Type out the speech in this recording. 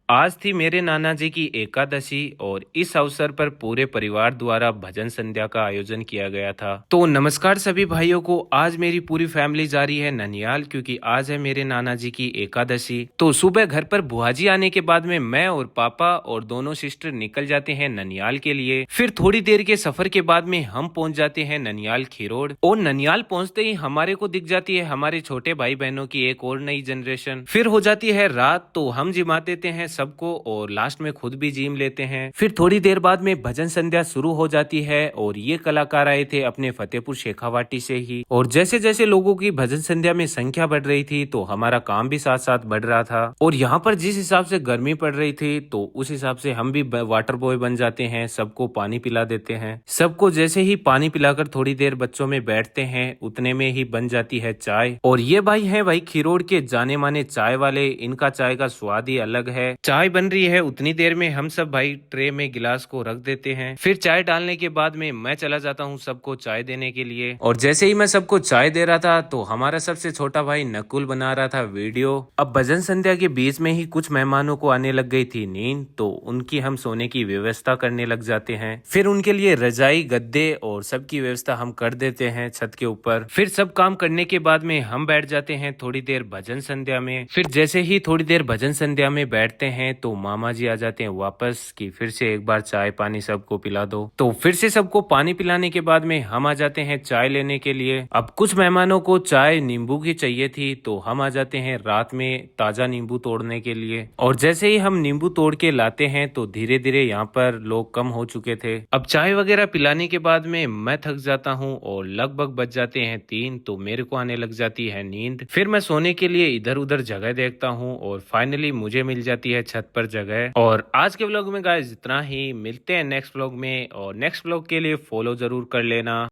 आज थी मेरे नाना जी की एकादशी और इस अवसर पर पूरे परिवार द्वारा भजन संध्या का आयोजन किया गया था। तो नमस्कार सभी भाइयों को। आज मेरी पूरी फैमिली जा रही है ननियाल क्योंकि आज है मेरे नाना जी की एकादशी। तो सुबह घर पर बुआ जी आने के बाद में मैं और पापा और दोनों सिस्टर निकल जाते हैं ननियाल के लिए। फिर थोड़ी देर के सफर के बाद में हम पहुंच जाते हैं ननियाल खीरोड और ननियाल पहुंचते ही हमारे को दिख जाती है हमारे छोटे भाई बहनों की एक और नई जनरेशन। फिर हो जाती है रात तो हम जिमा देते हैं सबको और लास्ट में खुद भी जिम लेते हैं। फिर थोड़ी देर बाद में भजन संध्या शुरू हो जाती है और ये कलाकार आए थे अपने फतेहपुर शेखावाटी से ही। और जैसे जैसे लोगों की भजन संध्या में संख्या बढ़ रही थी तो हमारा काम भी साथ साथ बढ़ रहा था। और यहाँ पर जिस हिसाब से गर्मी पड़ रही थी तो उस हिसाब से हम भी वाटर बॉय बन जाते हैं, सबको पानी पिला देते हैं। सबको जैसे ही पानी पिलाकर थोड़ी देर बच्चों में बैठते हैं उतने में ही बन जाती है चाय। और ये भाई हैं भाई खिरोड़ के जाने माने चाय वाले, इनका चाय का स्वाद ही अलग है। चाय बन रही है उतनी देर में हम सब भाई ट्रे में गिलास को रख देते हैं। फिर चाय डालने के बाद में मैं चला जाता हूँ सबको चाय देने के लिए। और जैसे ही मैं सबको चाय दे रहा था तो हमारा सबसे छोटा भाई नकुल बना रहा था वीडियो। अब भजन संध्या के बीच में ही कुछ मेहमानों को आने लग गई थी नींद तो उनकी हम सोने की व्यवस्था करने लग जाते हैं। फिर उनके लिए रजाई गद्दे और सबकी व्यवस्था हम कर देते हैं छत के ऊपर। फिर सब काम करने के बाद में हम बैठ जाते हैं थोड़ी देर भजन संध्या में। फिर जैसे ही थोड़ी देर भजन संध्या में बैठते हैं तो मामा जी आ जाते हैं वापस कि फिर से एक बार चाय पानी सबको पिला दो। तो फिर से सबको पानी पिलाने के बाद में हम आ जाते हैं चाय लेने के लिए। अब कुछ मेहमानों को चाय नींबू की चाहिए थी तो हम आ जाते हैं रात में ताजा नींबू तोड़ने के लिए। और जैसे ही हम नींबू तोड़ के लाते हैं तो धीरे धीरे यहाँ पर लोग कम हो चुके थे। अब चाय वगैरह पिलाने के बाद में मैं थक जाता हूँ और लगभग बज जाते हैं 3 तो मेरे को आने लग जाती है नींद। फिर मैं सोने के लिए इधर उधर जगह देखता हूँ और फाइनली मुझे मिल जाती है छत पर जगह। और आज के व्लॉग में गाइस इतना ही। मिलते हैं नेक्स्ट व्लॉग में और नेक्स्ट व्लॉग के लिए फॉलो जरूर कर लेना।